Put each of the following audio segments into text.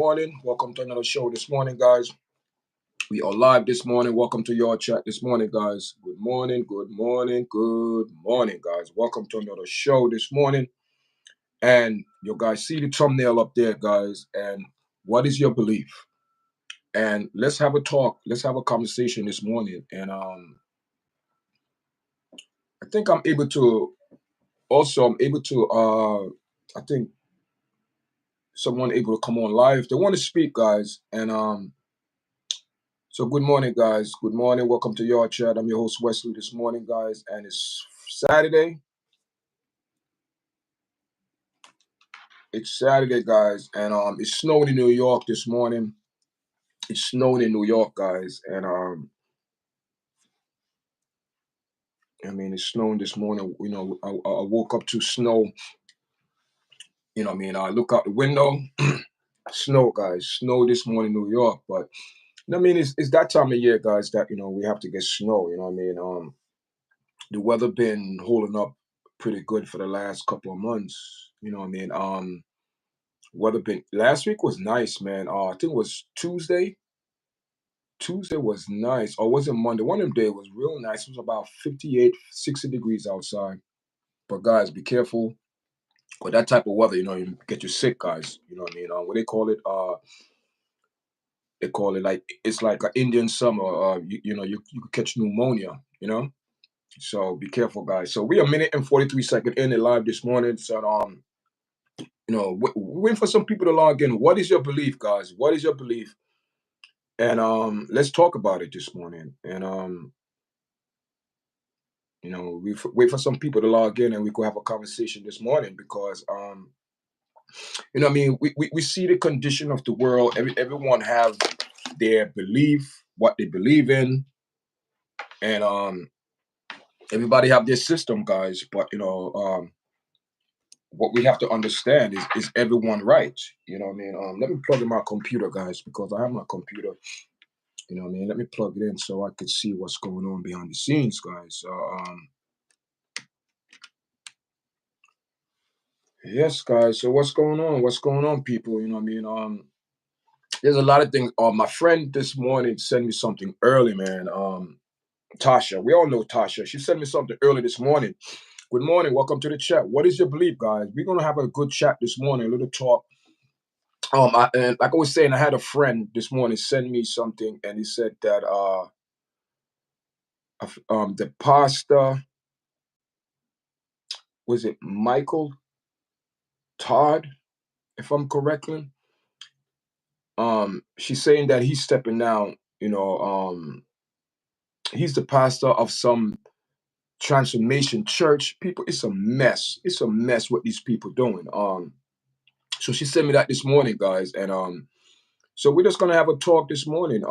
Morning. Welcome to another show this morning, guys. We are live this morning. Welcome to your chat this morning, guys. Good morning, good morning, good morning, guys. Welcome to another show this morning. And you guys see the thumbnail up there, guys. And what is your belief? And let's have a talk. Let's have a conversation this morning. And I think I'm able to I think someone able to come on live. They want to speak, guys. And so good morning, guys. Good morning. Welcome to your chat. I'm your host Wesley this morning, guys, and it's Saturday. It's Saturday, guys, and it's snowing in New York this morning. It's snowing in New York, guys, and I mean it's snowing this morning. I woke up to snow. I look out the window, snow, guys, snow this morning in New York. But it's that time of year, guys, that we have to get snow. The weather been holding up pretty good for the last couple of months. Weather been last week was nice, man. I think it was Tuesday. Tuesday was nice. Or was it Monday? One of them days was real nice. It was about 58, 60 degrees outside. But guys, be careful. With that type of weather, you get you sick, guys. You know what I mean? What they call it? They call it like it's like an Indian summer. You could catch pneumonia. So be careful, guys. So we are a minute and 43 seconds in it live this morning. So we're waiting for some people to log in. What is your belief, guys? What is your belief? And let's talk about it this morning. And we wait for some people to log in, and we could have a conversation this morning because we see the condition of the world. Everyone have their belief, what they believe in, and everybody have their system, guys. But what we have to understand is everyone right? Let me plug in my computer, guys, because I have my computer. Let me plug it in so I could see what's going on behind the scenes, guys. Yes, guys. So what's going on? What's going on, people? There's a lot of things. My friend this morning sent me something early, man. Tasha, we all know Tasha. She sent me something early this morning. Good morning. Welcome to the chat. What is your belief, guys? We're gonna have a good chat this morning, a little talk. And like I was saying, I had a friend this morning send me something, and he said that the pastor, was it Michael Todd, if I'm correctly. She's saying that he's stepping down. He's the pastor of some transformation church. People, it's a mess. It's a mess what these people doing. So she sent me that this morning, guys, and so we're just gonna have a talk this morning.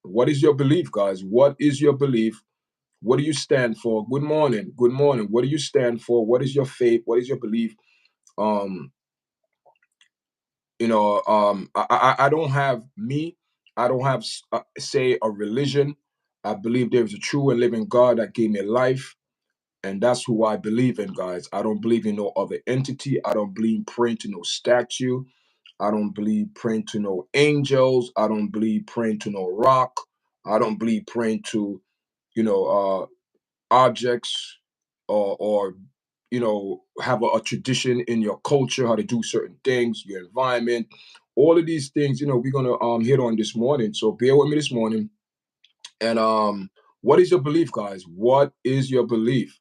What is your belief, guys? What is your belief? What do you stand for? Good morning. Good morning. What do you stand for? What is your faith? What is your belief? Um, I don't have me. I don't have say a religion. I believe there is a true and living God that gave me life, and that's who I believe in, guys. I don't believe in no other entity. I don't believe praying to no statue. I don't believe praying to no angels. I don't believe praying to no rock. I don't believe praying to, you know, objects or have a tradition in your culture, how to do certain things, your environment, all of these things. We're gonna hit on this morning. So bear with me this morning. And what is your belief, guys? What is your belief?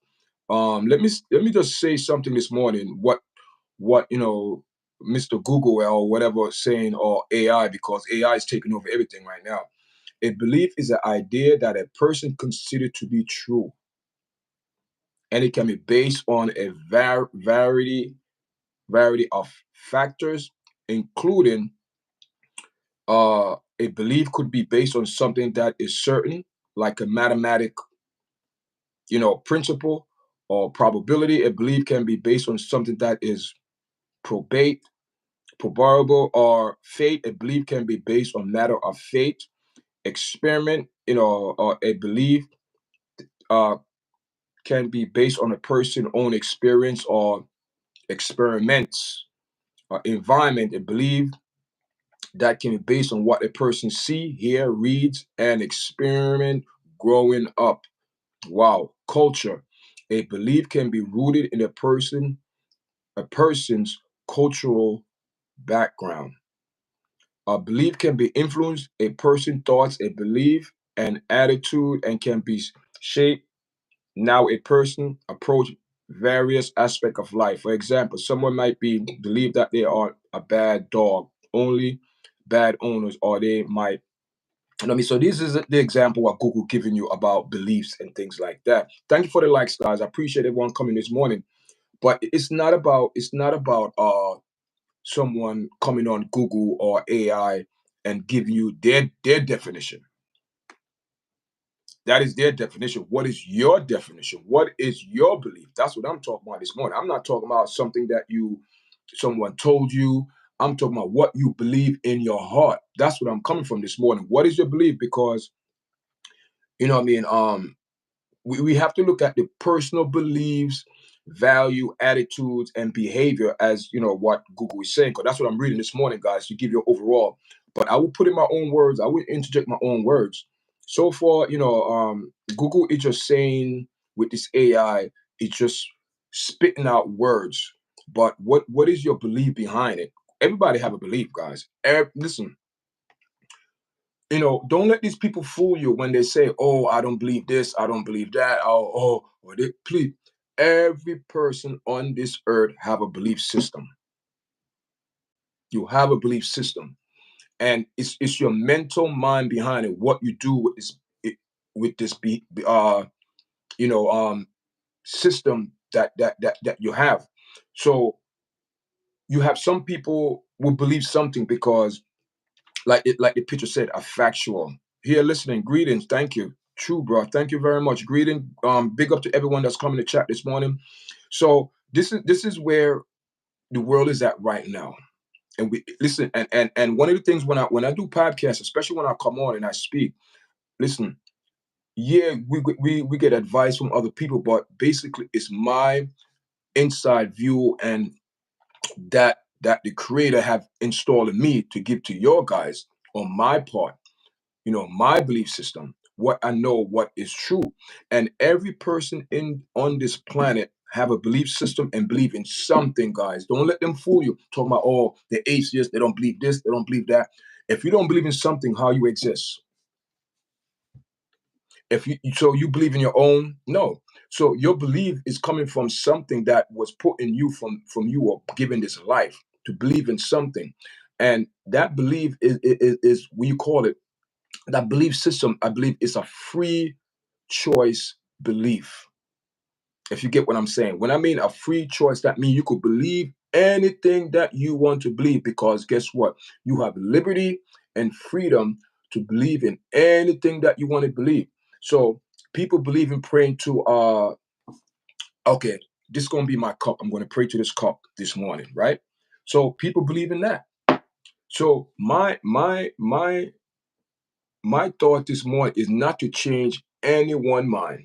Let me just say something this morning. What Mr. Google or whatever is saying, or AI, because AI is taking over everything right now. A belief is an idea that a person considered to be true, and it can be based on a variety of factors, including a belief could be based on something that is certain, like a mathematic, principle or probability. A belief can be based on something that is probate, probable, or fate. A belief can be based on matter of fate, experiment, or a belief uh, can be based on a person's own experience or experiments. Environment, a belief that can be based on what a person see, hear, reads, and experiment growing up. Wow. Culture. A belief can be rooted in a person's cultural background. A belief can be influenced a person's thoughts, a belief, and attitude, and can be shaped now a person approach various aspects of life. For example, someone might be believe that they are a bad dog, only bad owners, or they might. You know what I mean? So this is the example what Google giving you about beliefs and things like that. Thank you for the likes, guys. I appreciate everyone coming this morning. But it's not about someone coming on Google or AI and giving you their definition. That is their definition. What is your definition? What is your belief? That's what I'm talking about this morning. I'm not talking about something that someone told you. I'm talking about what you believe in your heart. That's what I'm coming from this morning. What is your belief? Because you know what I mean. We have to look at the personal beliefs, value, attitudes, and behavior as what Google is saying. Because that's what I'm reading this morning, guys, to give you overall. But I will put in my own words. I will interject my own words. So far, Google is just saying with this AI, it's just spitting out words. But what is your belief behind it? Everybody have a belief, guys. Listen, don't let these people fool you when they say, "Oh, I don't believe this, I don't believe that." Or they please. Every person on this earth have a belief system. You have a belief system, and it's your mental mind behind it. What you do with this you know system that you have. So you have some people will believe something because like the picture said, a factual. Here listening, greetings, thank you. True, bro. Thank you very much. Greeting. Big up to everyone that's coming to chat this morning. So this is where the world is at right now. And we listen, and one of the things when I do podcasts, especially when I come on and I speak, listen, yeah, we get advice from other people, but basically it's my inside view and that the creator have installed in me to give to your guys on my part, my belief system, what I know, what is true. And every person in on this planet have a belief system and believe in something, guys. Don't let them fool you. Talking about, oh, they're atheists, they don't believe this, they don't believe that. If you don't believe in something, how you exist? If you believe in your own, no. So your belief is coming from something that was put in you from you or given this life to believe in something. And that belief is we call it that belief system. I believe is a free choice belief. If you get what I'm saying, when I mean a free choice, that means you could believe anything that you want to believe, because guess what? You have liberty and freedom to believe in anything that you want to believe. So people believe in praying to okay, this is gonna be my cup. I'm gonna pray to this cup this morning, right? So people believe in that. So my thought this morning is not to change anyone's mind,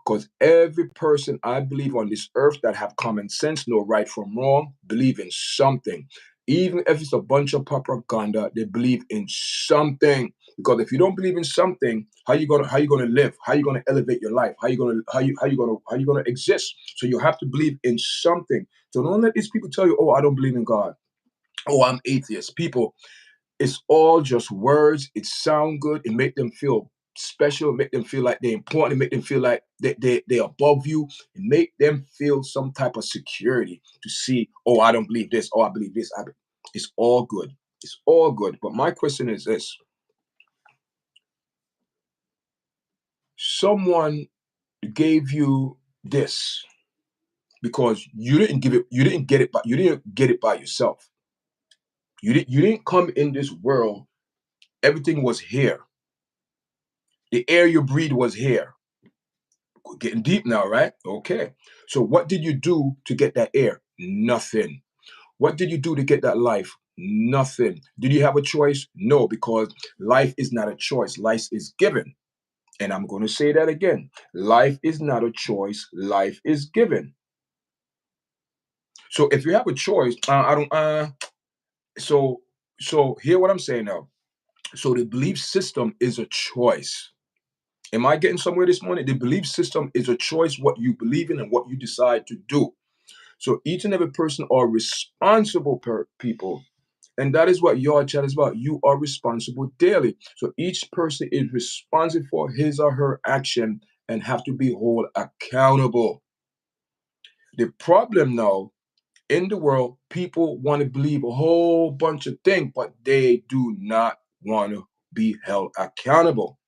because every person I believe on this earth that have common sense, know right from wrong, believe in something. Even if it's a bunch of propaganda, they believe in something. Because if you don't believe in something, how you gonna live? How you gonna elevate your life? How you gonna exist? So you have to believe in something. So don't let these people tell you, "Oh, I don't believe in God. Oh, I'm atheist." People, it's all just words. It sound good. It make them feel special. It make them feel like they're important. It make them feel like they're above you. It make them feel some type of security to see, oh, I don't believe this. Oh, I believe this. It's all good. It's all good. But my question is this. Someone gave you this because you didn't give it, you didn't get it by yourself. You didn't come in this world. Everything was here. The air you breathe was here. Getting deep now, right? Okay. So what did you do to get that air? Nothing. What did you do to get that life? Nothing. Did you have a choice? No, because life is not a choice. Life is given. And I'm going to say that again. Life is not a choice. Life is given. So if you have a choice, I don't. So So hear what I'm saying now. So the belief system is a choice. Am I getting somewhere this morning? The belief system is a choice, what you believe in and what you decide to do. So each and every person are responsible per people. And that is what your chat is about. You are responsible daily. So each person is responsible for his or her action and have to be held accountable. The problem now in the world, people want to believe a whole bunch of things, but they do not want to be held accountable.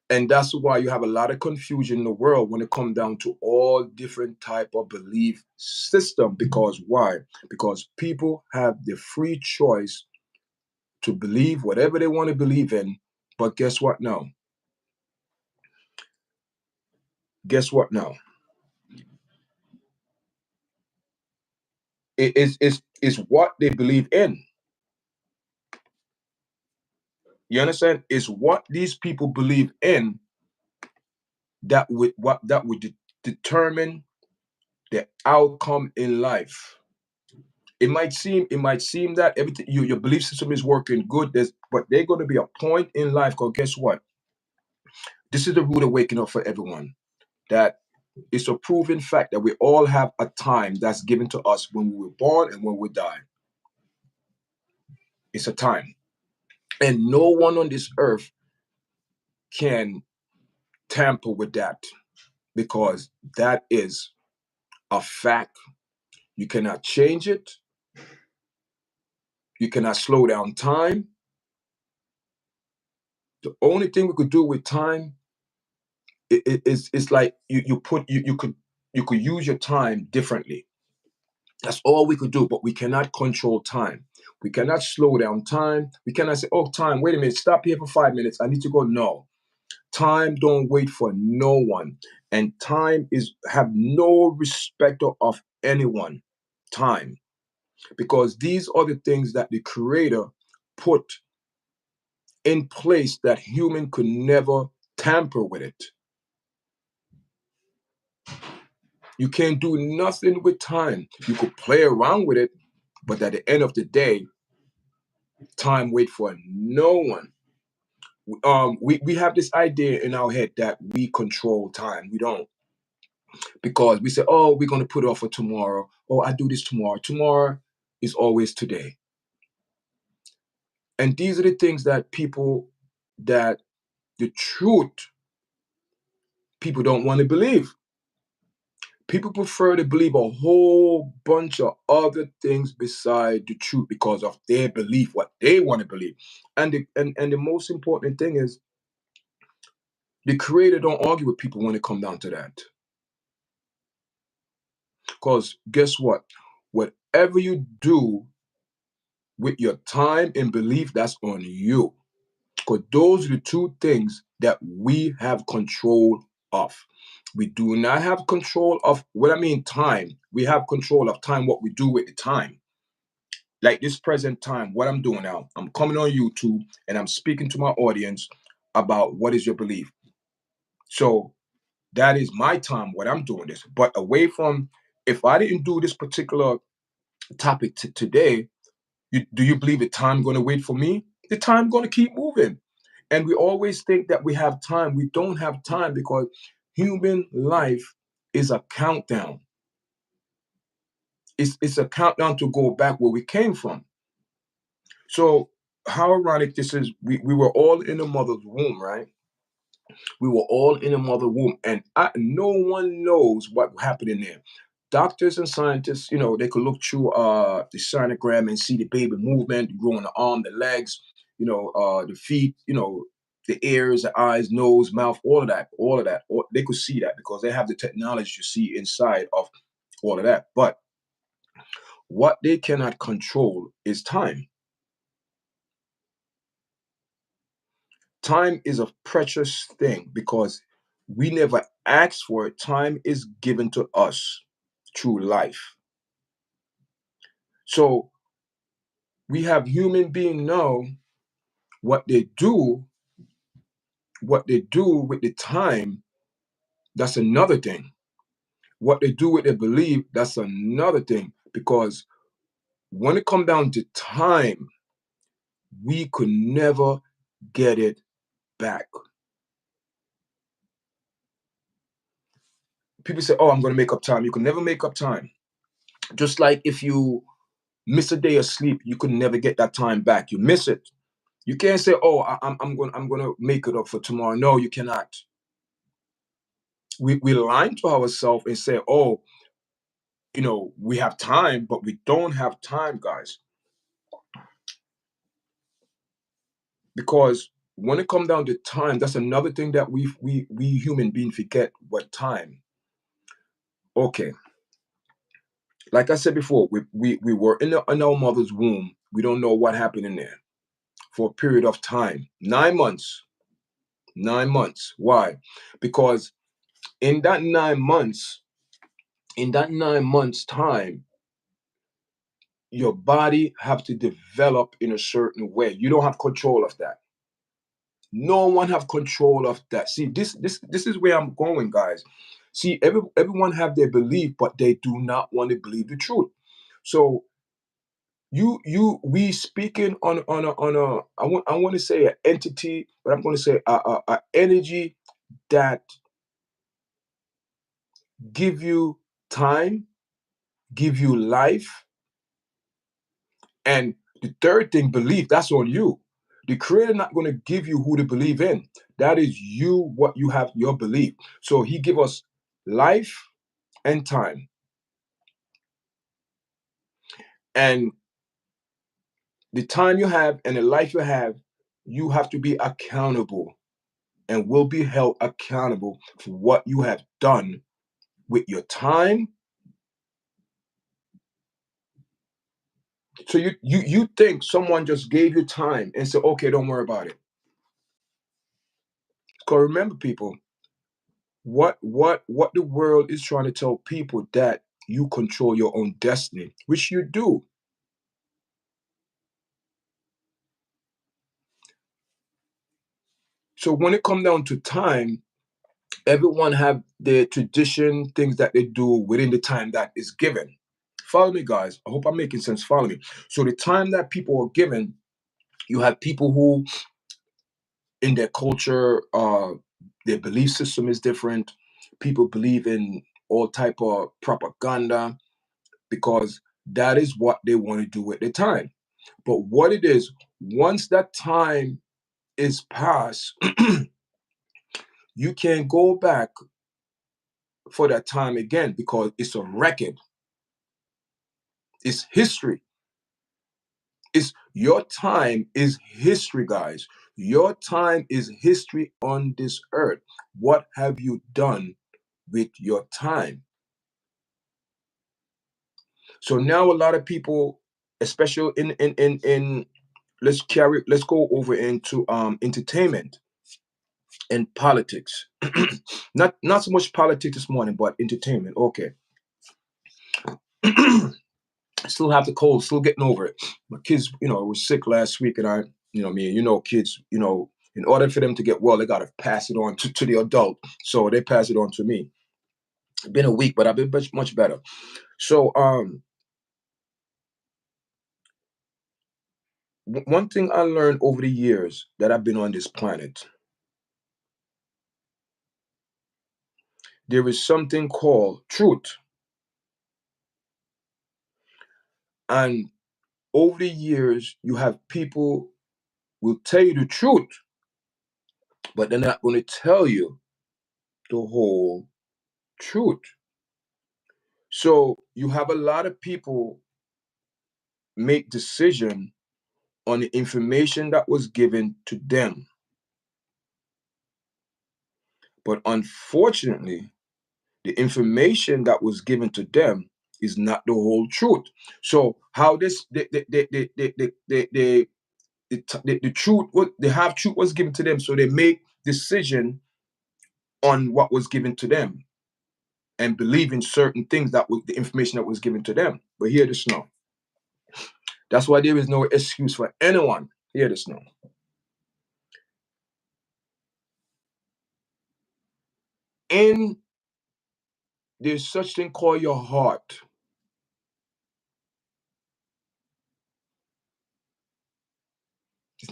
And that's why you have a lot of confusion in the world when it comes down to all different type of belief system. Because why? Because people have the free choice to believe whatever they want to believe in. But guess what now? Guess what now? It's what they believe in. You understand? It's what these people believe in that would determine the outcome in life. It might seem that everything your belief system is working good, but there's going to be a point in life. Because guess what? This is the root of waking up for everyone. That it's a proven fact that we all have a time that's given to us when we were born and when we die. It's a time, and no one on this earth can tamper with that, because that is a fact. You cannot change it. You cannot slow down time. The only thing we could do with time it's like you could use your time differently. That's all we could do, but we cannot control time. We cannot slow down time. We cannot say, "Oh, time, wait a minute, stop here for 5 minutes. I need to go." No, time don't wait for no one, and time is have no respect of anyone. Time, because these are the things that the Creator put in place that human could never tamper with it. You can't do nothing with time. You could play around with it, but at the end of the day, time wait for no one. We have this idea in our head that we control time. We don't, because we say, "Oh, we're gonna put it off for tomorrow. Oh, I do this tomorrow." Tomorrow is always today. And these are the things that the truth, people don't want to believe. People prefer to believe a whole bunch of other things beside the truth because of their belief, what they want to believe. And the most important thing is the Creator don't argue with people when it comes down to that. Because guess what? Whatever you do with your time and belief, that's on you. Because those are the two things that we have control of. We do not have control of, what I mean, time. We have control of time, what we do with the time. Like this present time, what I'm doing now, I'm coming on YouTube and I'm speaking to my audience about what is your belief. So that is my time, what I'm doing this. But away from, if I didn't do this particular topic today, do you believe the time going to wait for me? The time going to keep moving. And we always think that we have time. We don't have time, because human life is a countdown. It's a countdown to go back where we came from. So how ironic this is. We were all in a mother's womb, right? We were all in a mother womb, and no one knows what happened in there. Doctors and scientists, they could look through the sonogram and see the baby movement, growing the arm, the legs, the feet, the ears, the eyes, nose, mouth, all of that, all of that. They could see that because they have the technology to see inside of all of that. But what they cannot control is time. Time is a precious thing because we never asked for it. Time is given to us through life. So we have human beings know what they do, what they do with the time, that's another thing. What they do with their belief, that's another thing. Because when it come down to time, we could never get it back. People say, oh, I'm going to make up time. You can never make up time. Just like if you miss a day of sleep, you could never get that time back. You miss it. You can't say, oh, I'm going to make it up for tomorrow. No, you cannot. We lie to ourselves and say, oh, we have time, but we don't have time, guys. Because when it comes down to time, that's another thing that we human beings forget. What time? Okay, like I said before, we were in our mother's womb. We don't know what happened in there for a period of time. 9 months. 9 months. Why? Because in that 9 months, time, your body have to develop in a certain way. You don't have control of that. No one have control of that. See, this is where I'm going, guys. See, everyone have their belief, but they do not want to believe the truth. So we speaking on a I want to say an entity, but I'm going to say a energy that give you time, give you life, and the third thing, belief. That's on you. The creator not going to give you who to believe in. That is you, what you have, your belief. So he give us life and time. And the time you have and the life you have to be accountable and will be held accountable for what you have done with your time. So you think someone just gave you time and said, okay, don't worry about it. Because remember, people, what the world is trying to tell people, that you control your own destiny, which you do. So when it comes down to time, everyone have their tradition, things that they do within the time that is given. Follow me, guys. I hope I'm making sense. Follow me. So the time that people are given, you have people who, in their culture, their belief system is different. People believe in all type of propaganda because that is what they want to do with their time. But what it is, once that time is passed, you can't go back for that time again because it's a record. It's history. It's your time is history, guys. Your time is history on this earth. What have you done with your time? So now a lot of people, especially in let's go over into entertainment and politics. Not so much politics this morning, but entertainment. Okay. Still have the cold, still getting over it. My kids, was sick last week, and kids, in order for them to get well, they gotta pass it on to the adult. So they pass it on to me. It's been a week, but I've been much better. So one thing I learned over the years that I've been on this planet, there is something called truth. And over the years, you have people will tell you the truth, but they're not going to tell you the whole truth. So you have a lot of people make decision on the information that was given to them. But unfortunately, the information that was given to them is not the whole truth. So how this the truth, what they have truth was given to them, so they make decision on what was given to them and believe in certain things that was the information that was given to them. But hear this now. That's why there is no excuse for anyone. Hear this now. In There's such thing called your heart.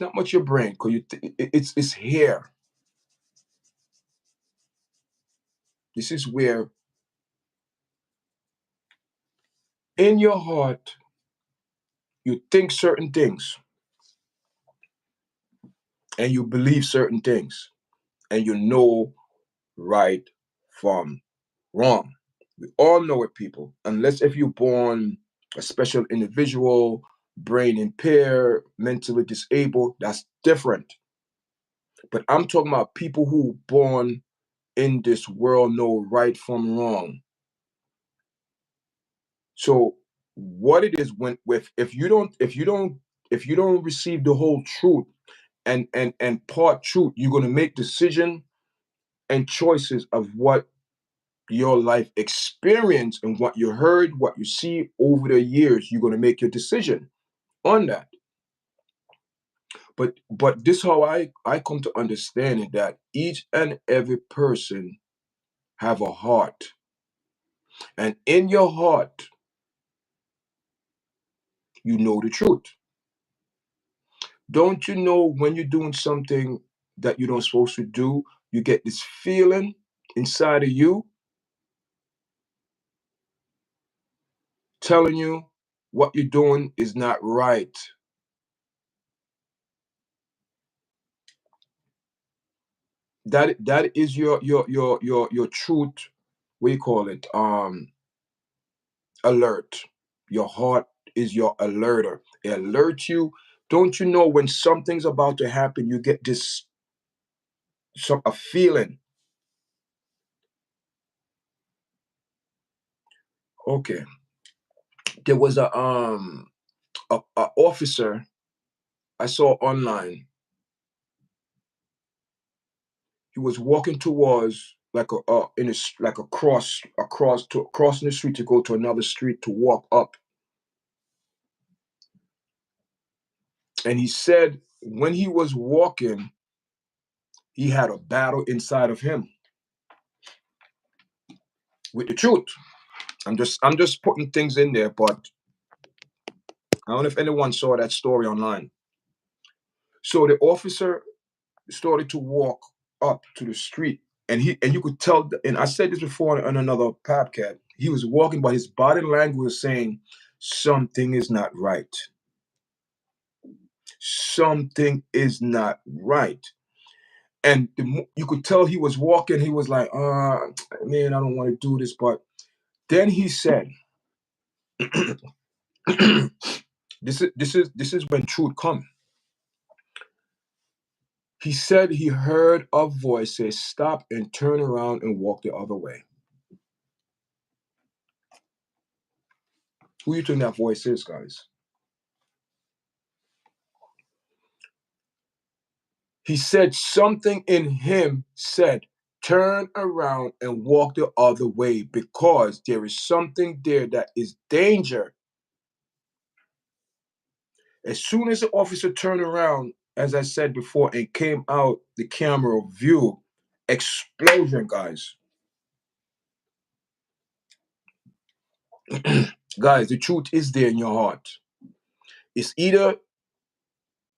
not much your brain, because it's here. This is where in your heart you think certain things and you believe certain things and you know right from wrong. We all know it, people. Unless if you're born a special individual, brain impaired, mentally disabled, that's different. But I'm talking about people who born in this world know right from wrong. So what it is when with if you don't receive the whole truth and part truth, you're gonna make decision and choices of what your life experience and what you heard, what you see over the years. You're gonna make your decision on that. But this how I come to understand it, that each and every person have a heart, and in your heart you know the truth. Don't you know when you're doing something that you don't supposed to do, you get this feeling inside of you telling you what you're doing is not right. That is your truth. What do you call it? Alert. Your heart is your alerter. It alerts you. Don't you know when something's about to happen, you get this a feeling. Okay. There was a officer I saw online. He was walking towards like like a crossing the street to go to another street to walk up. And he said when he was walking, he had a battle inside of him with the truth. I'm just putting things in there, but I don't know if anyone saw that story online. So the officer started to walk up to the street, and you could tell. And I said this before on another podcast. He was walking, but his body language was saying something is not right. Something is not right. And you could tell he was walking. He was like, man, I don't want to do this." But then he said, "This is when truth come." He said he heard a voice say, "Stop and turn around and walk the other way." Who you think that voice is, guys? He said something in him said, "Turn around and walk the other way, because there is something there that is danger." As soon as the officer turned around, as I said before, and came out the camera view, explosion, guys. Guys, the truth is there in your heart. It's either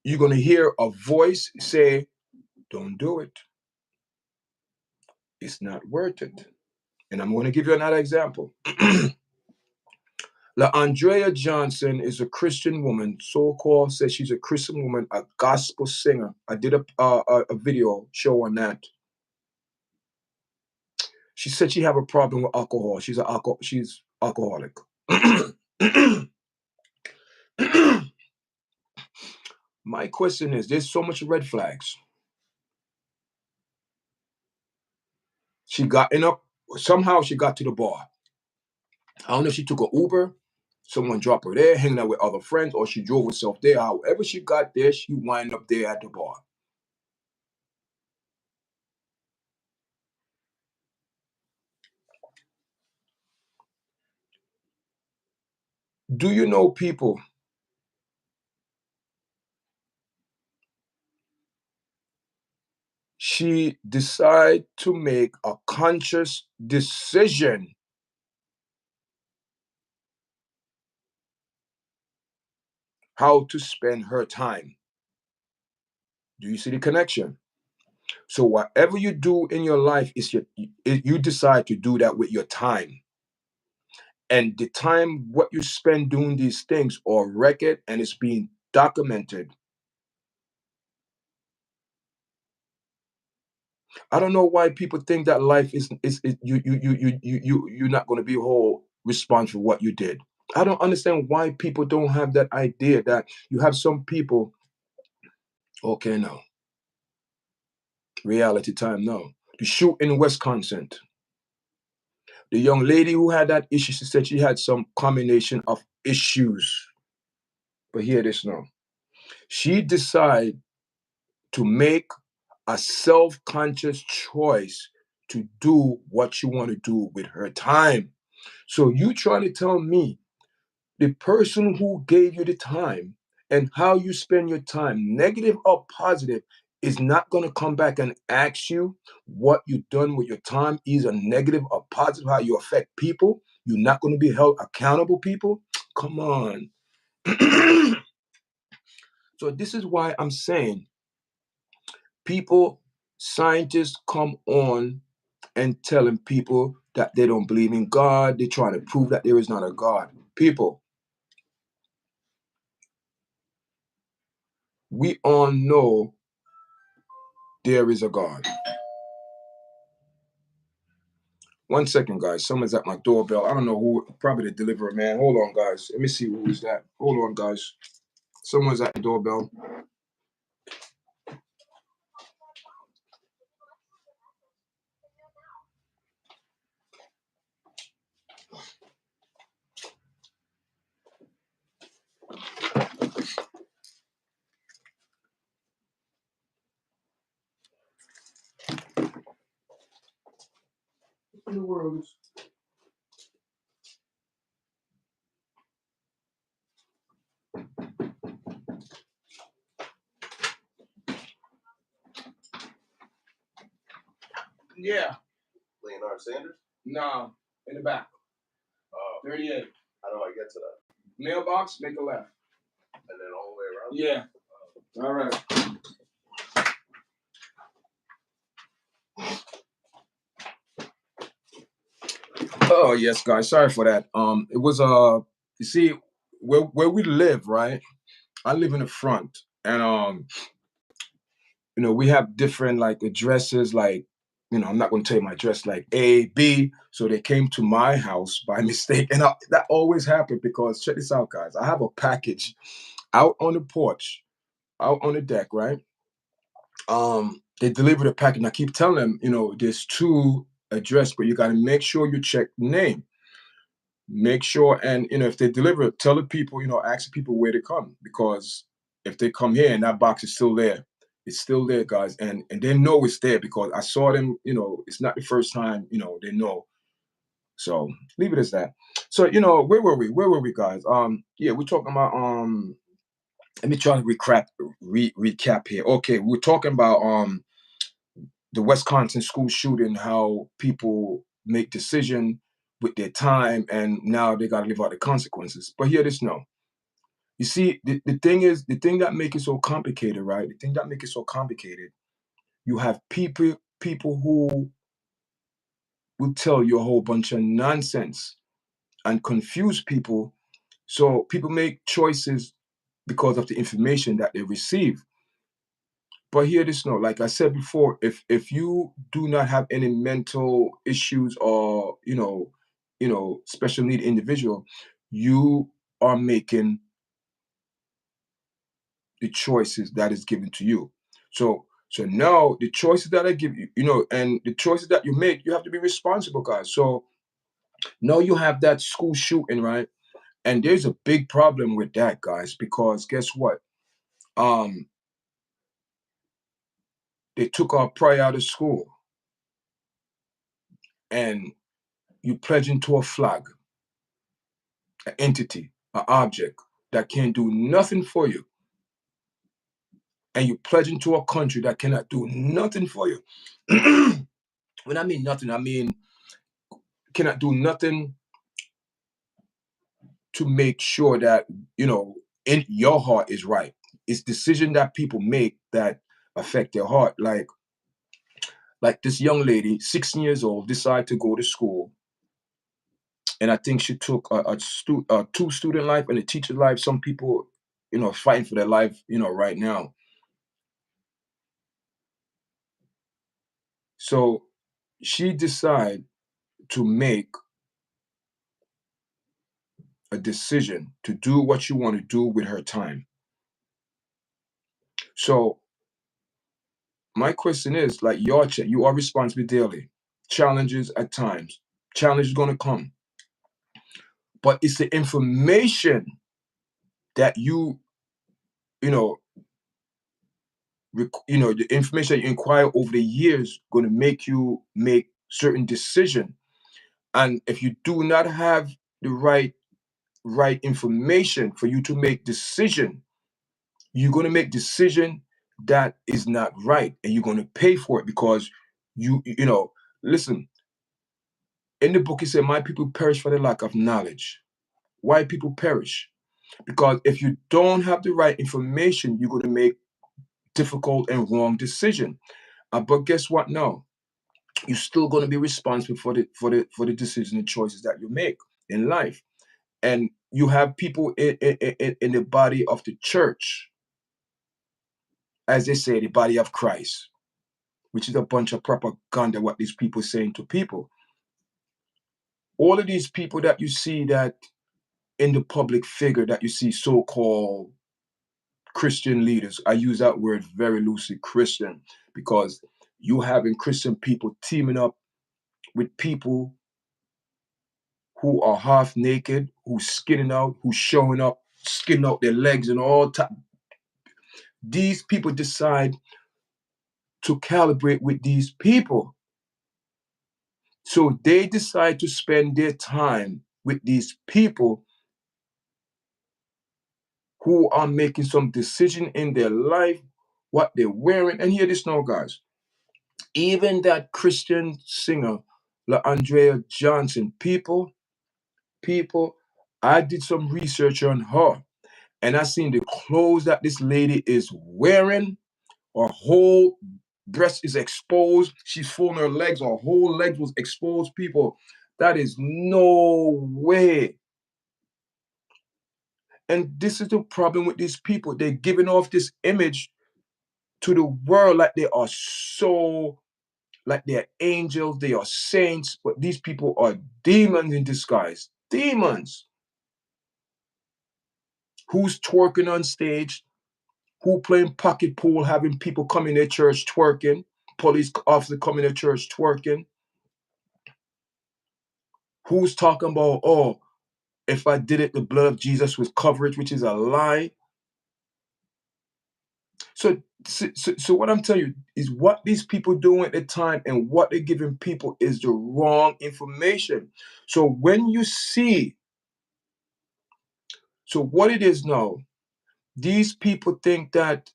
you're going to hear a voice say, "Don't do it. It's not worth it." And I'm going to give you another example. La Andrea Johnson is a Christian woman, so-called says she's a Christian woman, a gospel singer. I did a video show on that. She said she have a problem with alcohol. She's alcoholic. My question is, there's so much red flags. She got in up somehow she got to the bar. I don't know if she took an Uber, someone dropped her there, hanging out with other friends, or she drove herself there. However she got there, she wind up there at the bar. Do you know, people, she decided to make a conscious decision how to spend her time. Do you see the connection? So whatever you do in your life is you decide to do that with your time. And the time what you spend doing these things are record and it's being documented. I don't know why people think that life is you're not going to be whole responsible for what you did. I don't understand why people don't have that idea that you have some people. Okay, now reality time now. The shoot in Wisconsin, the young lady who had that issue, she said she had some combination of issues. But hear this now. She decided to make a self-conscious choice to do what you want to do with her time. So you trying to tell me the person who gave you the time and how you spend your time, negative or positive, is not going to come back and ask you what you've done with your time, either negative or positive, how you affect people. You're not going to be held accountable, people. Come on. So this is why I'm saying people, scientists come on and telling people that they don't believe in God. They're trying to prove that there is not a God. People, we all know there is a God. 1 second, guys. Someone's at my doorbell. I don't know who, probably the deliverer, man. Hold on, guys. Let me see who is that. Hold on, guys. Someone's at the doorbell. What in the world is... Yeah. Leonard Sanders? Nah, in the back. 38. How do I get to that? Mailbox, make a left. And then all the way around? Yeah. All right. Oh yes, guys. Sorry for that. It was you see, where we live, right? I live in the front, and we have different like addresses, like I'm not going to tell you my address, like A, B. So they came to my house by mistake, and that always happened because check this out, guys. I have a package out on the porch, out on the deck, right? They delivered a package, and I keep telling them, there's two address, but you got to make sure you check the name. Make sure, and if they deliver it, tell the people, ask the people where they come, because if they come here and that box is still there, it's still there, guys, and they know it's there because I saw them. It's not the first time. They know. So leave it as that. So where were we, guys? Yeah, we're talking about let me try to recap here. Okay, we're talking about the Wisconsin school shooting, how people make decision with their time, and now they got to live out the consequences. But hear this now. You see, the thing is, the thing that make it so complicated, right? The thing that make it so complicated, you have people who will tell you a whole bunch of nonsense and confuse people. So people make choices because of the information that they receive. But hear this now, like I said before, if you do not have any mental issues or special need individual, you are making the choices that is given to you. So now the choices that I give you, and the choices that you make, you have to be responsible, guys. So now you have that school shooting, right? And there's a big problem with that, guys, because guess what? Um, they took our pride out of school, and you pledge into a flag, an entity, an object that can't do nothing for you, and you pledge into a country that cannot do nothing for you. When I mean nothing, I mean cannot do nothing to make sure that in your heart is right. It's decision that people make that affect their heart. Like this young lady, 16 years old, decided to go to school, and I think she took two student life and a teacher life. Some people, fighting for their life, right now. So she decided to make a decision to do what you want to do with her time. So my question is, like YARDCHAT, you are responsible daily. Challenges at times. Challenge is gonna come. But it's the information that you know, the information you inquire over the years gonna make you make certain decision. And if you do not have the right information for you to make decision, you're going to make decision that is not right, and you're going to pay for it because listen, in the book it said my people perish for the lack of knowledge. Why people perish? Because if you don't have the right information, you're going to make difficult and wrong decision. But guess what? No, you're still going to be responsible for the decision and choices that you make in life. And you have people in the body of the church, as they say, the body of Christ, which is a bunch of propaganda, what these people saying to people. All of these people that you see that in the public figure, that you see so-called Christian leaders, I use that word very loosely, Christian, because you having Christian people teaming up with people who are half naked, who's skinning out, who's showing up, skinning out their legs and all type. These people decide to calibrate with these people. So they decide to spend their time with these people who are making some decision in their life, what they're wearing. And hear this now, guys. Even that Christian singer, La Andrea Johnson, people, I did some research on her, and I seen the clothes that this lady is wearing. Her whole breast is exposed. She's folding her legs. Her whole leg was exposed. People, that is no way. And this is the problem with these people. They're giving off this image to the world like they are so, like they're angels, they are saints, but these people are demons in disguise. Demons. Who's twerking on stage? Who playing pocket pool, having people come in their church twerking? Police officer come in their church twerking? Who's talking about, oh, if I did it, the blood of Jesus was coverage, which is a lie? So what I'm telling you is what these people doing at the time and what they're giving people is the wrong information. So when you see, so what it is now, these people think that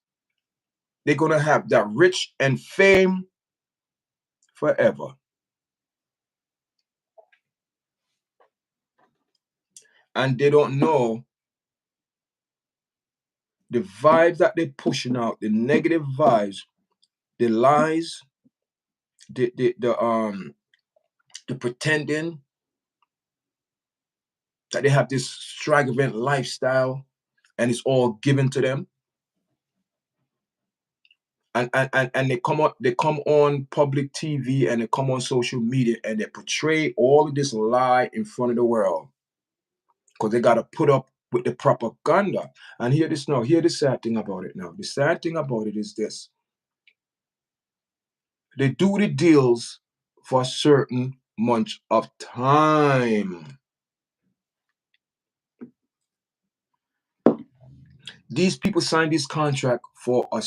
they're gonna have that rich and fame forever. And they don't know the vibes that they're pushing out, the negative vibes, the lies, the pretending that they have this extravagant lifestyle and it's all given to them. And they come on public TV and they come on social media and they portray all of this lie in front of the world because they got to put up with the propaganda. And hear this now. Hear the sad thing about it now. The sad thing about it is this: they do the deals for a certain month of time. These people sign this contract for a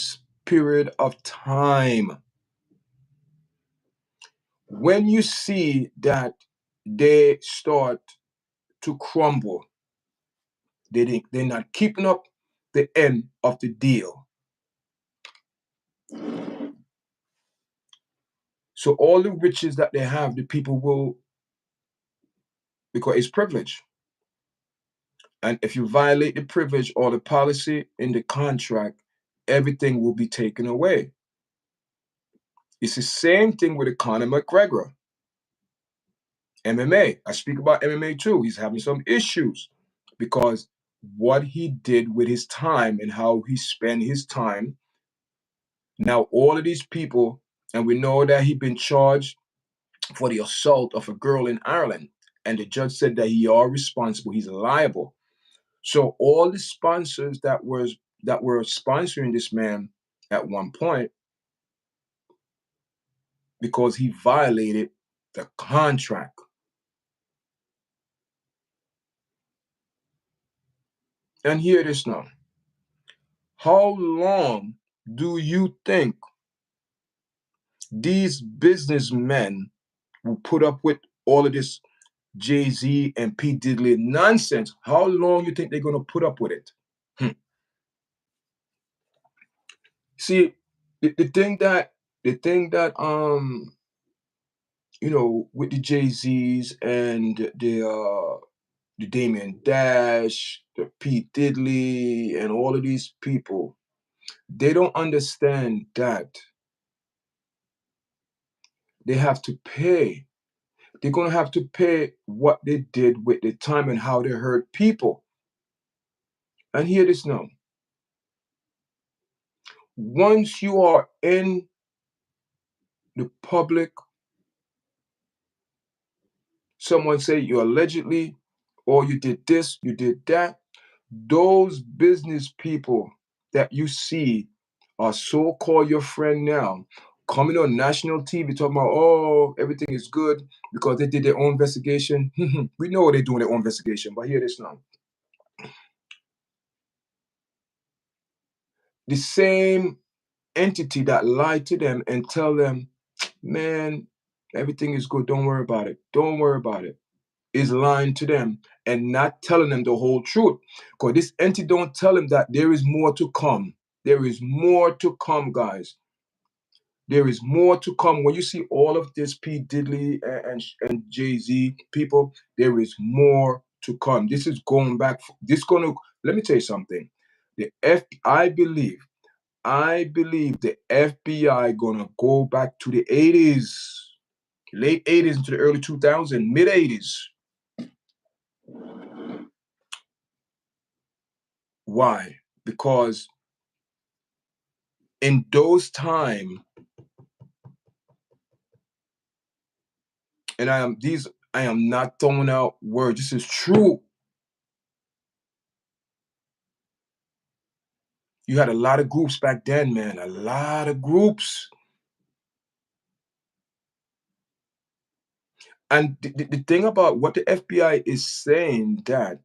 period of time. When you see that they start to crumble, they're not keeping up the end of the deal. So all the riches that they have, the people will, because it's privilege. And if you violate the privilege or the policy in the contract, everything will be taken away. It's the same thing with Conor McGregor. MMA. I speak about MMA too. He's having some issues because what he did with his time and how he spent his time. Now, all of these people, and we know that he's been charged for the assault of a girl in Ireland, and the judge said that he are responsible. He's liable. So all the sponsors that were sponsoring this man at one point, because he violated the contract. And hear this now. How long do you think these businessmen will put up with all of this Jay-Z and P. Diddy nonsense? How long you think they're going to put up with it? See, the thing that with the Jay-Z's and the Damien Dash, the Pete Diddley, and all of these people, they don't understand that they have to pay. They're going to have to pay what they did with the time and how they hurt people. And hear this now. Once you are in the public, someone say you allegedly, or you did this, you did that, those business people that you see are so-called your friend now, coming on national TV talking about, oh, everything is good because they did their own investigation. We know they're doing their own investigation, but hear this now. The same entity that lied to them and tell them, man, everything is good, don't worry about it, don't worry about it, is lying to them and not telling them the whole truth. Because this entity don't tell them that there is more to come. There is more to come, guys. There is more to come. When you see all of this P. Diddley and Jay-Z people, there is more to come. This is going back. Let me tell you something. I believe the FBI gonna go back to the 80s, late 80s into the early 2000s, mid 80s. Why? Because in those time, and I am not throwing out words. This is true. You had a lot of groups back then, man. A lot of groups. And the thing about what the FBI is saying, that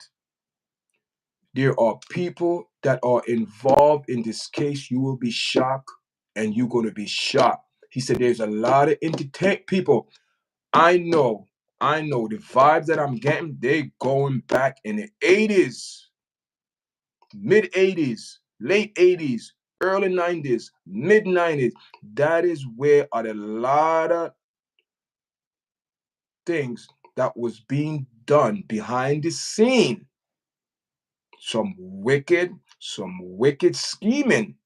there are people that are involved in this case. You will be shocked, and you're going to be shocked. He said there's a lot of people. I know the vibes that I'm getting, they going back in the 80s, mid 80s, late 80s, early 90s, mid 90s. That is where are a lot of things that was being done behind the scene. Some wicked scheming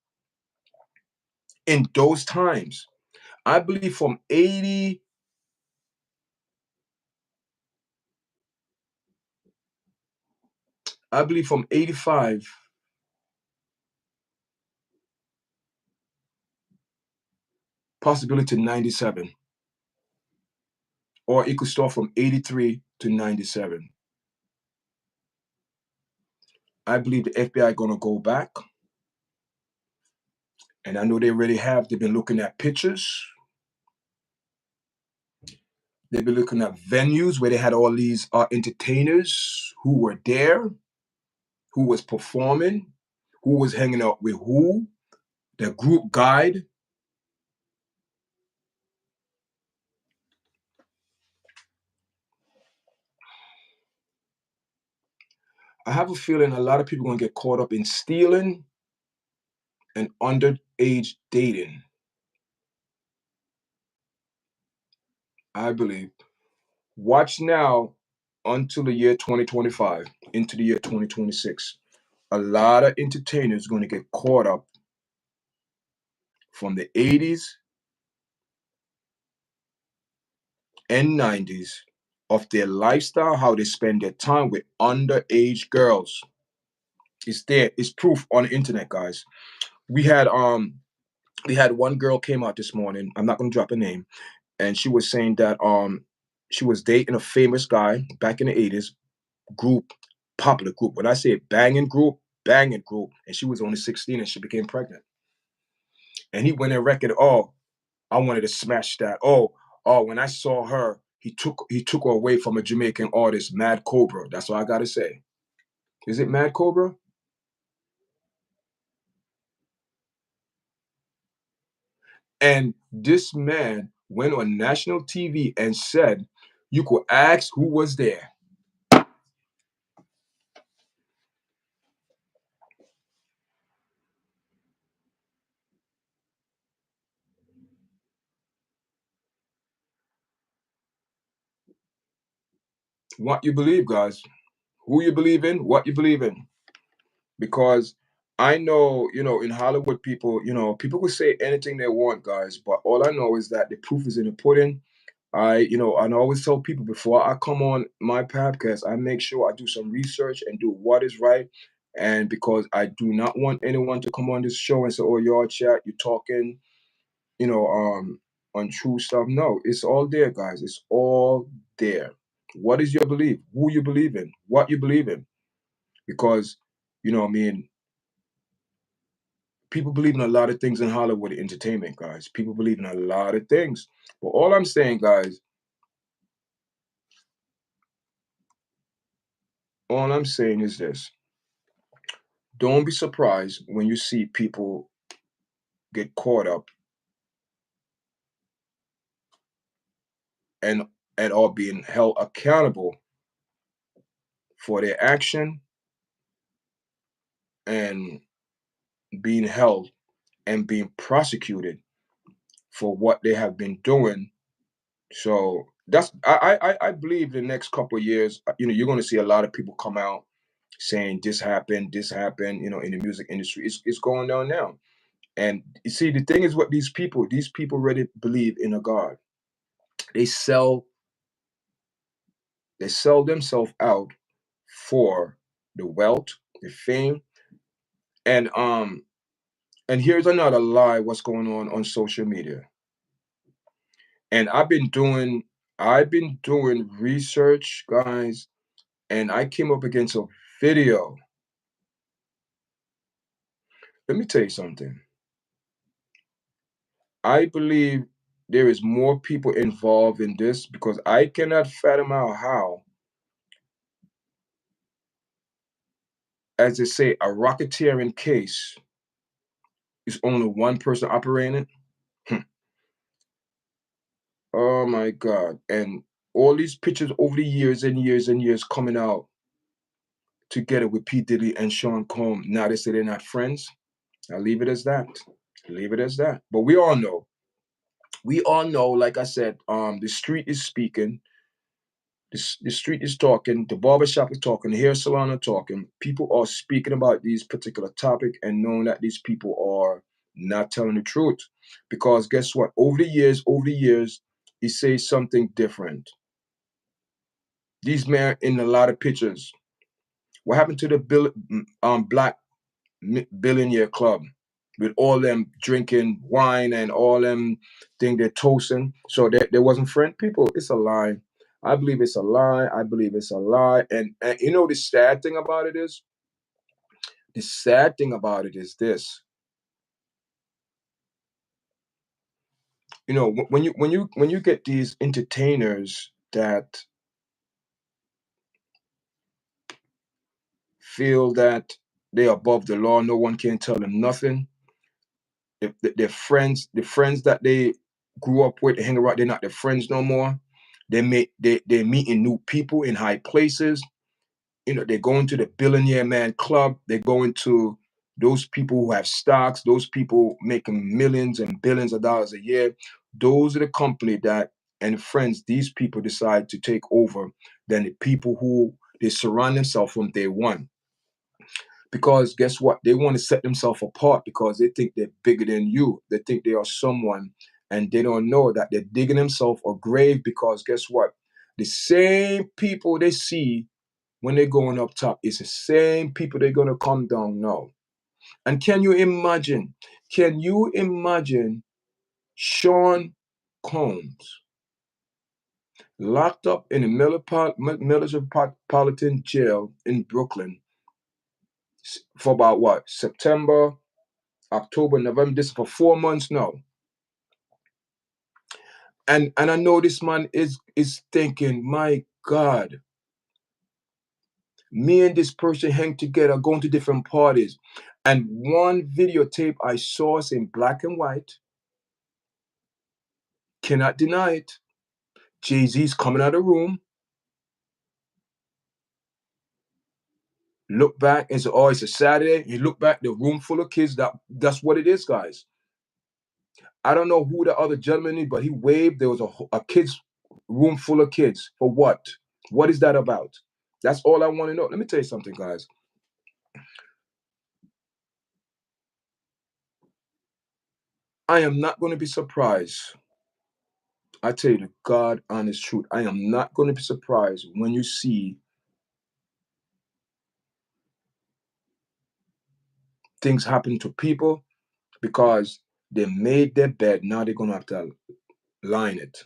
in those times. I believe from 85 possibility to 97, or it could start from 83 to 97. I believe the FBI gonna go back, and I know they already have. They've been looking at pictures. They've been looking at venues where they had all these entertainers who were there, who was performing, who was hanging out with who, the group guide. I have a feeling a lot of people are gonna get caught up in stealing and underage dating. I believe. Watch now until the year 2025, into the year 2026. A lot of entertainers going to get caught up from the 80s and 90s of their lifestyle, how they spend their time with underage girls. It's there. It's proof on the internet, guys. We had we had one girl came out this morning. I'm not gonna drop a name, and she was saying that she was dating a famous guy back in the 80s, group, popular group. When I say banging group, and she was only 16 and she became pregnant. And he went and record, oh, I wanted to smash that. Oh, when I saw her, he took her away from a Jamaican artist, Mad Cobra. That's what I gotta say. Is it Mad Cobra? And this man went on national TV and said, you could ask who was there. What you believe, guys. Who you believe in, what you believe in. Because I know, in Hollywood, people could say anything they want, guys. But all I know is that the proof is in the pudding. And I always tell people before I come on my podcast, I make sure I do some research and do what is right. And because I do not want anyone to come on this show and say, "Oh, Yard Chat, you're talking, you know, untrue stuff." No, it's all there, guys. It's all there. What is your belief? Who you believe in? What you believe in? Because, I mean, people believe in a lot of things in Hollywood entertainment, guys. People believe in a lot of things. But all I'm saying, guys, all I'm saying is this. Don't be surprised when you see people get caught up and are being held accountable for their action and being held and being prosecuted for what they have been doing. So that's I believe the next couple of years, you're going to see a lot of people come out saying this happened, in the music industry. It's going down now. And you see, the thing is, what these people really believe in a God. They sell they sell themselves out for the wealth, the fame, and here's another lie. What's going on social media? And I've been doing research, guys, and I came up against a video. Let me tell you something. I believe there is more people involved in this because I cannot fathom out how, as they say, a racketeering case is only one person operating it. Hmm. Oh my God. And all these pictures over the years and years and years coming out together with P. Diddy and Sean Combs. Now they say they're not friends. I leave it as that. Leave it as that. But we all know, like I said, the street is speaking. The street is talking, the barbershop is talking, the hair salon are talking. People are speaking about these particular topic and knowing that these people are not telling the truth. Because guess what? Over the years, he says something different. These men in a lot of pictures. What happened to the black billionaire club with all them drinking wine and all them thing they're toasting? So there wasn't friend people. It's a lie. I believe it's a lie. I believe it's a lie. And the sad thing about it is this. When you get these entertainers that feel that they're above the law, no one can tell them nothing. If their friends, the friends that they grew up with, they hang around, they're not their friends no more. They're meeting new people in high places. They're going to the billionaire man club. They're going to those people who have stocks, those people making millions and billions of dollars a year. Those are the company that and friends these people decide to take over than the people who they surround themselves from day one. Because guess what? They want to set themselves apart because they think they're bigger than you. They think they are someone and they don't know that they're digging themselves a grave, because guess what? The same people they see when they're going up top is the same people they're going to come down now. And can you imagine? Can you imagine Sean Combs locked up in a metropolitan jail in Brooklyn for about what? September, October, November. This is for 4 months now. And I know this man is thinking, my God, me and this person hang together, going to different parties. And one videotape I saw is in black and white. Cannot deny it. Jay-Z's coming out of the room. Look back and say, oh, it's a Saturday. You look back, the room full of kids. That's what it is, guys. I don't know who the other gentleman is, but he waved. There was a kids room full of kids. For what? What is that about? That's all I want to know. Let me tell you something, guys. I am not going to be surprised. I tell you the God honest truth. I am not going to be surprised when you see things happen to people because they made their bed. Now they're going to have to line it.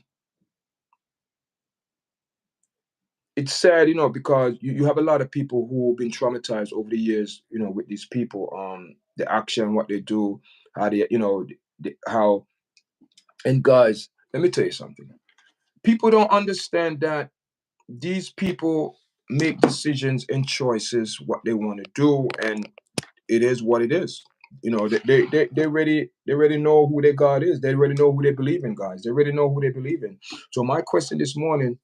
It's sad, because you have a lot of people who have been traumatized over the years, with these people, the action, what they do, how they, how, and guys, let me tell you something. People don't understand that these people make decisions and choices, what they want to do, and it is what it is. They already know who their God is. They already know who they believe in, guys. They already know who they believe in. So my question this morning,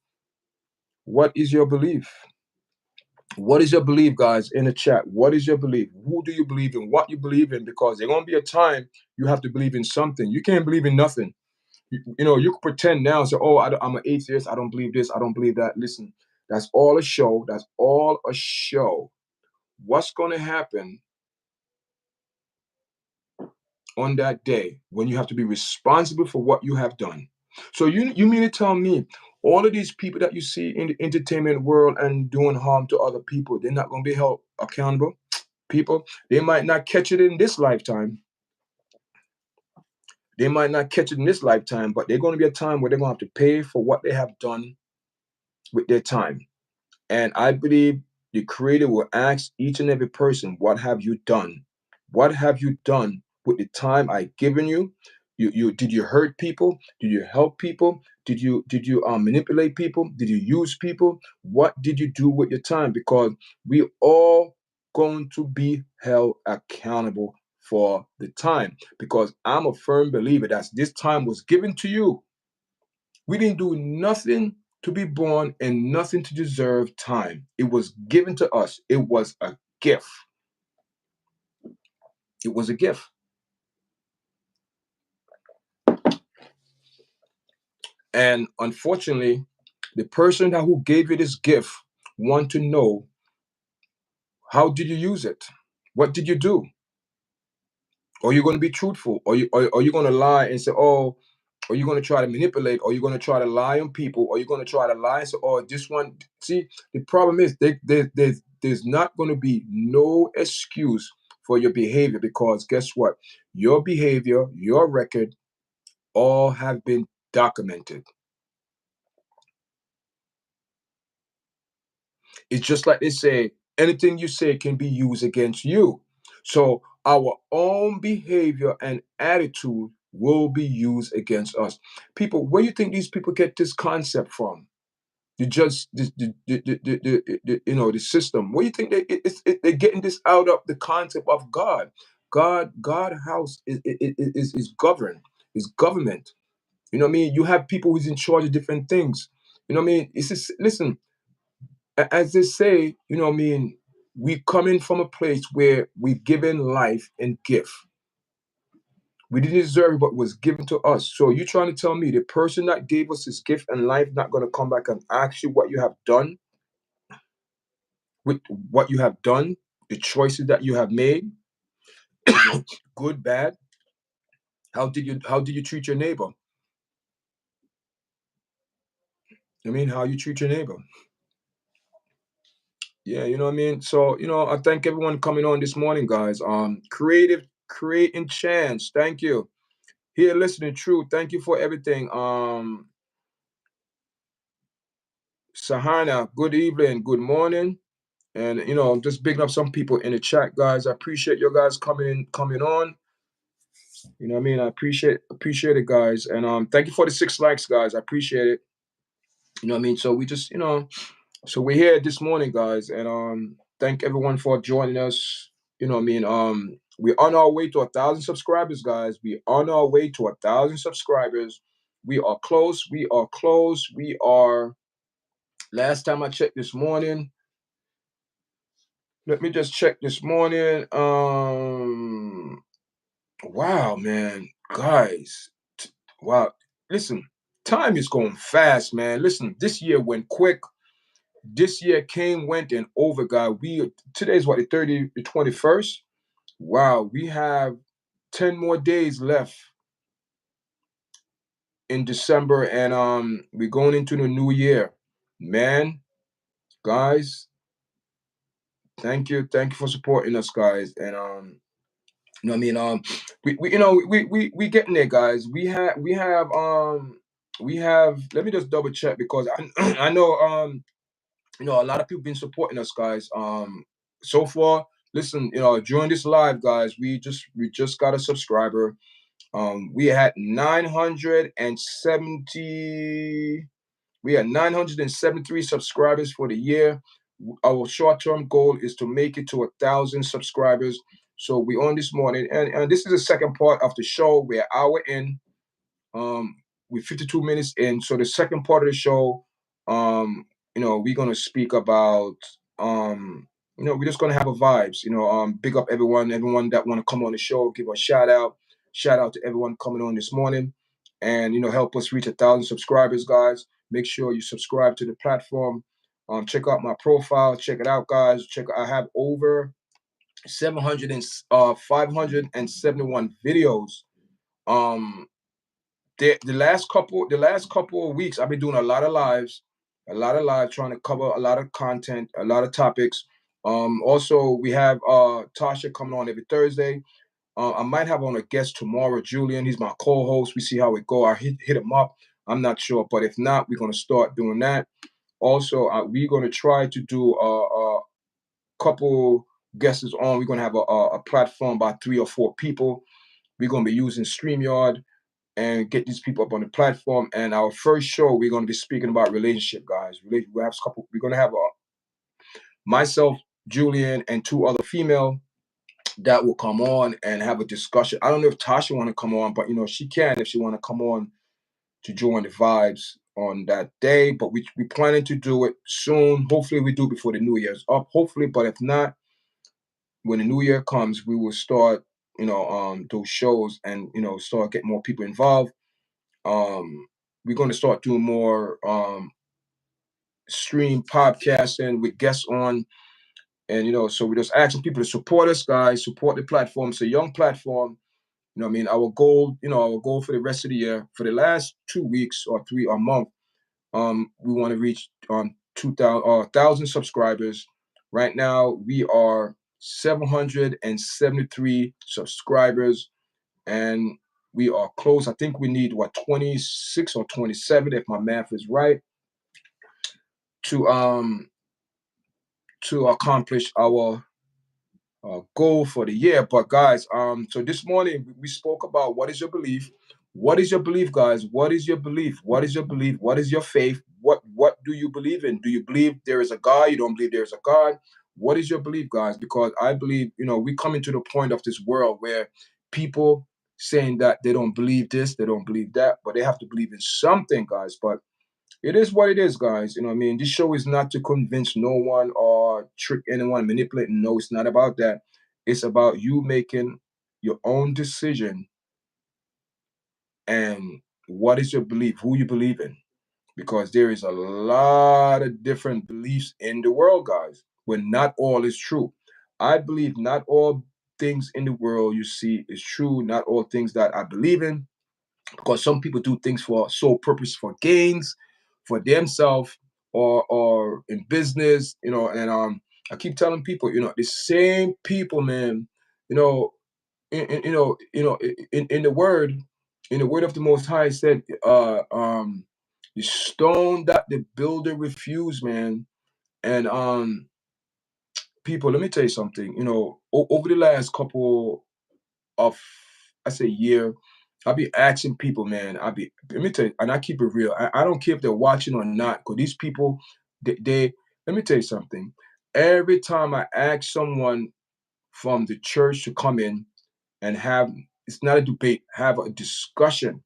what is your belief? What is your belief, guys, in the chat? What is your belief? Who do you believe in? What you believe in? Because there's going to be a time you have to believe in something. You can't believe in nothing. You can pretend now and say, oh, I'm an atheist. I don't believe this. I don't believe that. Listen, that's all a show. That's all a show. What's going to happen on that day when you have to be responsible for what you have done? So you mean to tell me all of these people that you see in the entertainment world and doing harm to other people, they're not going to be held accountable? People, they might not catch it in this lifetime. They might not catch it in this lifetime, but there's going to be a time where they're going to have to pay for what they have done with their time. And I believe the Creator will ask each and every person, what have you done? What have you done with the time I've given you? You did you hurt people? Did you help people? Did you manipulate people? Did you use people? What did you do with your time? Because we all going to be held accountable for the time. Because I'm a firm believer that this time was given to you. We didn't do nothing to be born and nothing to deserve time. It was given to us. It was a gift. It was a gift. And unfortunately, the person who gave you this gift want to know, how did you use it? What did you do? Are you going to be truthful? Are you going to lie and say, oh, are you going to try to manipulate? Are you going to try to lie on people? Are you going to try to lie and say, oh, this one? See, the problem is there's not going to be no excuse for your behavior, because guess what? Your behavior, your record, all have been documented. It's just like they say, anything you say can be used against you. So our own behavior and attitude will be used against us. People, where do you think these people get this concept from? The judge, the system. Where do you think they're getting this out of the concept of God? God house is governed, is government. You know what I mean? You have people who's in charge of different things. You know what I mean? It's just, listen, as they say, we coming from a place where we given life and gift. We didn't deserve it, but it was given to us. So you trying to tell me the person that gave us this gift and life not going to come back and ask you what you have done with what you have done, the choices that you have made, good, bad? How did you treat your neighbor? I mean, how you treat your neighbor. Yeah, you know what I mean? So, I thank everyone coming on this morning, guys. Creative creating chance. Thank you. Here, listening true. Thank you for everything. Sahana, good evening, good morning. And I'm just picking up some people in the chat, guys. I appreciate you guys coming on. You know what I mean? I appreciate it, guys. And thank you for the 6 likes, guys. I appreciate it. You know what I mean? So we just, so we're here this morning, guys, and thank everyone for joining us. You know what I mean? We're on our way to 1,000 subscribers, guys. We're on our way to 1,000 subscribers. We are close. We are close. We are. Last time I checked this morning, let me just check this morning. Wow, man, guys, wow. Listen, time is going fast, man. Listen, this year went quick. This year came, went, and over, guys. Today's what, the 21st. Wow, we have 10 more days left in December, and we're going into the new year, man. Guys, thank you for supporting us, guys, and you know what I mean? We getting there, guys. We have. Let me just double check because I I know a lot of people been supporting us, guys. So far, listen, during this live, guys, we just got a subscriber. We had 970. We had 973 subscribers for the year. Our short-term goal is to make it to 1,000 subscribers. So we on this morning, and this is the second part of the show. We're an hour in. Um, we're 52 minutes in. So the second part of the show, we're gonna speak about we're just gonna have a vibes. Big up everyone that want to come on the show. Give a shout out. Shout out to everyone coming on this morning, and help us reach 1,000 subscribers, guys. Make sure you subscribe to the platform. Check out my profile. Check it out, guys. I have over 571 videos. Um, the last couple of weeks, I've been doing a lot of lives, trying to cover a lot of content, a lot of topics. Also, we have Tasha coming on every Thursday. I might have on a guest tomorrow, Julian. He's my co-host. We see how it go. I hit him up. I'm not sure, but if not, we're gonna start doing that. Also, we're gonna try to do a couple guests on. We're gonna have a platform by 3 or 4 people. We're gonna be using StreamYard and get these people up on the platform. And our first show, we're going to be speaking about relationship, guys. We have a couple. We're going to have myself, Julian, and 2 other female that will come on and have a discussion. I don't know if Tasha want to come on, but she can if she want to come on to join the vibes on that day. But we planning to do it soon. Hopefully, we do before the New Year's up. Hopefully, but if not, when the New Year comes, we will start those shows and start getting more people involved. We're going to start doing more stream podcasting with guests on, and so we're just asking people to support us, guys. Support the platform. It's a young platform. What I mean, our goal for the rest of the year, for the last 2 weeks or three or month, we want to reach 2,000 subscribers. Right now, we are 773 subscribers, and we are close. I think we need 26 or 27, if my math is right, to accomplish our goal for the year. But guys, so this morning we spoke about what is your belief. What is your belief, guys? What is your belief? What is your belief? What is your faith? What do you believe in? Do you believe there is a God? You don't believe there is a God? What is your belief, guys? Because I believe, we coming to the point of this world where people saying that they don't believe this, they don't believe that, but they have to believe in something, guys. But it is what it is, guys. You know what I mean? This show is not to convince no one or trick anyone, manipulate. No, it's not about that. It's about you making your own decision and what is your belief, who you believe in. Because there is a lot of different beliefs in the world, guys, when not all is true. I believe not all things in the world you see is true, not all things that I believe in, because some people do things for sole purpose, for gains, for themselves or in business, and I keep telling people, the same people, man, you know, in the word of the Most High it said, the stone that the builder refused, man, and people, let me tell you something, over the last couple of, I say, year, I be asking people, man. Let me tell you, and I keep it real. I don't care if they're watching or not, because these people, let me tell you something. Every time I ask someone from the church to come in and have, it's not a debate, have a discussion,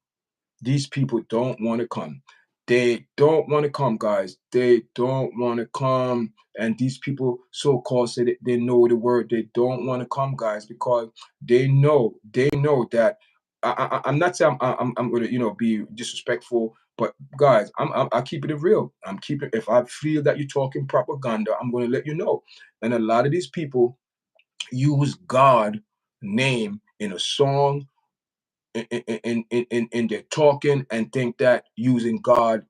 these people don't want to come. They don't want to come, guys. They don't want to come. And these people so-called say that they know the word. They don't want to come, guys, because they know that I'm not saying I'm gonna be disrespectful, but guys, I keep it real. I'm keeping, if I feel that you're talking propaganda, I'm gonna let you know. And a lot of these people use God name in a song, in their talking, and think that using God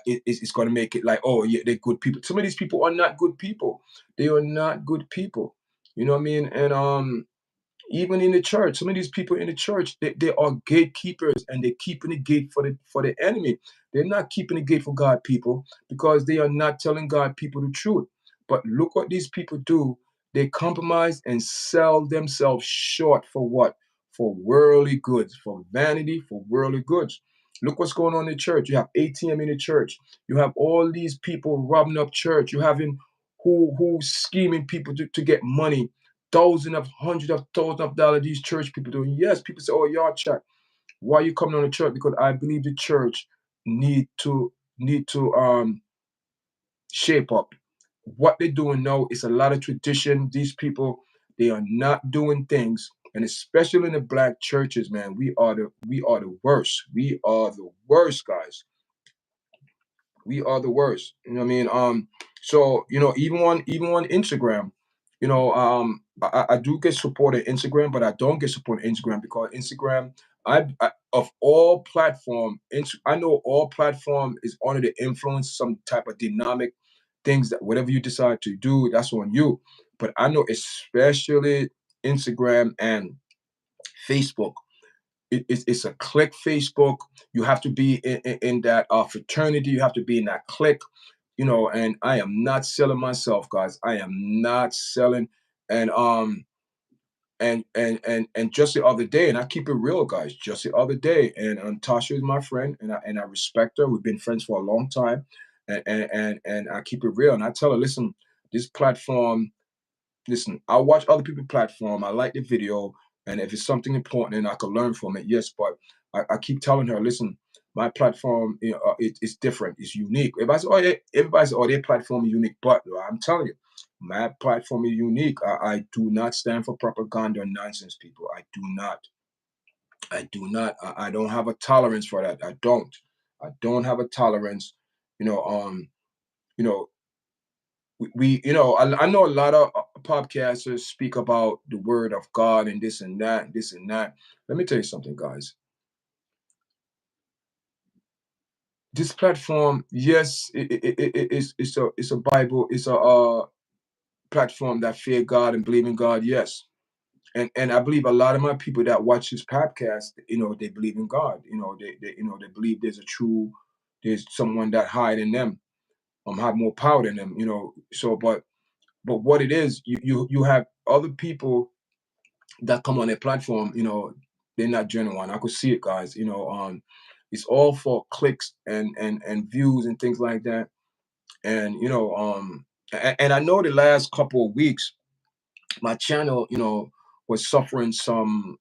is going to make it like, oh yeah, they're good people. Some of these people are not good people. They are not good people. You know what I mean? And even in the church, some of these people in the church, they are gatekeepers, and they're keeping the gate for the enemy. They're not keeping the gate for God people, because they are not telling God people the truth. But look what these people do. They compromise and sell themselves short for what? For worldly goods, for vanity, for worldly goods. Look what's going on in the church. You have ATM in the church. You have all these people robbing up church. You having who scheming people to get money, thousands of hundreds of thousands of dollars these church people doing. Yes, people say, oh, yard chat. Why are you coming on the church? Because I believe the church need to shape up. What they're doing now is a lot of tradition. These people, they are not doing things, and especially in the black churches, man, we are the worst. We are the worst, guys. We are the worst. You know what I mean? So even on Instagram, I do get support on Instagram, but I don't get support on Instagram because Instagram, I of all platform, I know all platform is under the influence some type of dynamic things, that whatever you decide to do, that's on you. But I know especially Instagram and Facebook, it's a click Facebook. You have to be in that fraternity. You have to be in that click, and I am not selling myself, guys. I am not selling. And just the other day, and I keep it real, guys, just the other day, and Tasha is my friend, and I respect her. We've been friends for a long time, and I keep it real, and I tell her, listen, this platform, listen, I watch other people's platform. I like the video, and if it's something important and I can learn from it, yes. But I keep telling her, listen, my platform, it's different. It's unique. Everybody says, oh, their platform is unique. But I'm telling you, my platform is unique. I do not stand for propaganda and nonsense, people. I do not. I do not. I don't have a tolerance for that. I don't. I don't have a tolerance. You know. You know I know a lot of podcasters speak about the word of God and this and that, and this and that. Let me tell you something, guys. This platform, yes, it's a Bible, it's a platform that fear God and believe in God, yes. And I believe a lot of my people that watch this podcast, they believe in God. They believe there's someone that hide in them, have more power than them. So, but what it is, you have other people that come on their platform, they're not genuine. I could see it, guys. It's all for clicks and views and things like that. And and I know the last couple of weeks, my channel, was suffering some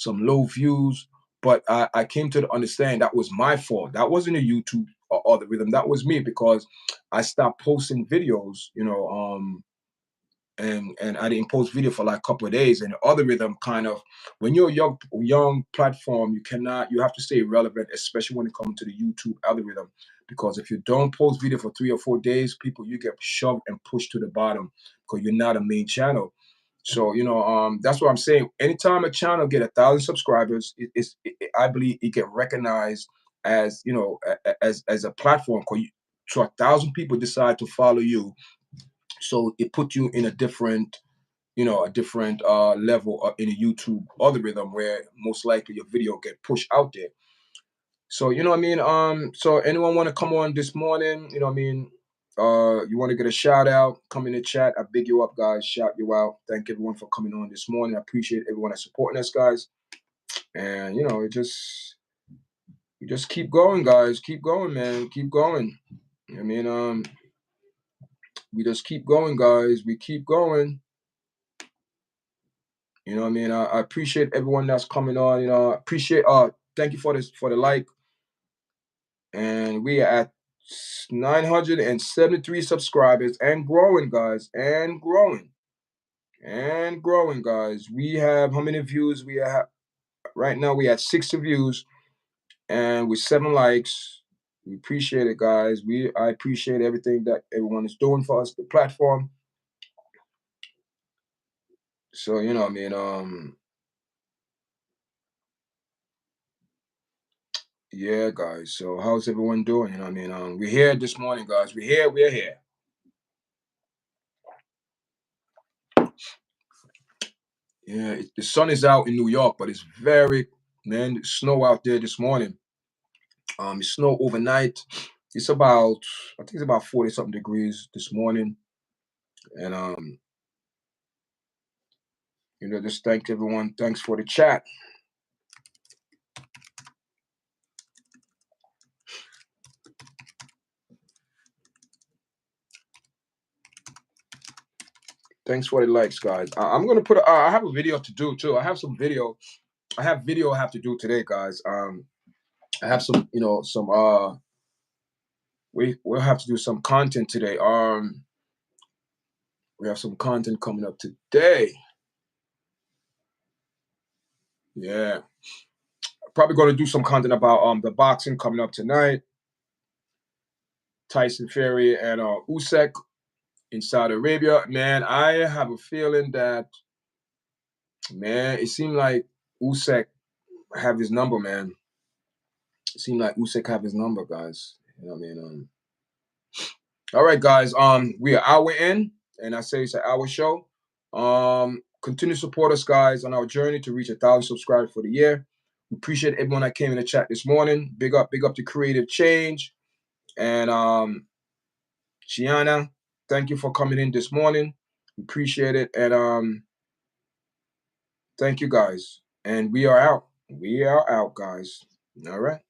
low views, but I came to the understand that was my fault. That wasn't a YouTube or the rhythm. That was me because I stopped posting videos. And I didn't post video for like a couple of days. And the algorithm kind of, when you're a young platform, you have to stay relevant, especially when it comes to the YouTube algorithm. Because if you don't post video for 3 or 4 days, you get shoved and pushed to the bottom because you're not a main channel. So that's what I'm saying. Anytime a channel get 1,000 subscribers, I believe it get recognized as you know, as a platform. So 1,000 people decide to follow you, so it put you in a different, a different level in a YouTube algorithm, where most likely your video get pushed out there. So you know what I mean. So anyone want to come on this morning? You know what I mean. You want to get a shout out? Come in the chat. I big you up, guys. Shout you out. Thank everyone for coming on this morning. I appreciate everyone that's supporting us, guys. And we just keep going, guys. Keep going, man. Keep going. I mean, we just keep going, guys. We keep going. You know what I mean? I appreciate everyone that's coming on. Appreciate thank you for this, for the like. And we are at 973 subscribers and growing, guys. And growing. And growing, guys. We have how many views? We have right now, we have 60 views and with 7 likes. We appreciate it, guys. I appreciate everything that everyone is doing for us, the platform. So, you know what I mean? Yeah, guys. So how's everyone doing? You know what I mean? We're here this morning, guys. We're here. Yeah, the sun is out in New York, but it's very, man, snow out there this morning. It snowed overnight. It's about, I think it's about 40 something degrees this morning. And just thank everyone. Thanks for the chat. Thanks for the likes, guys. I'm gonna put. I have a video to do too. I have some video. I have video I have to do today, guys. I have some. Some. We'll have to do some content today. We have some content coming up today. Yeah. Probably going to do some content about the boxing coming up tonight. Tyson Fury and Usyk in Saudi Arabia. Man, I have a feeling that, man, it seemed like Usyk have his number, man. It seemed like Usyk have his number, guys. You know what I mean? All right, guys. We are hour in, and I say it's an hour show. Continue to support us, guys, on our journey to reach 1,000 subscribers for the year. We appreciate everyone that came in the chat this morning. Big up to Creative Change. And Gianna, thank you for coming in this morning. We appreciate it. And thank you, guys. And we are out. We are out, guys. All right.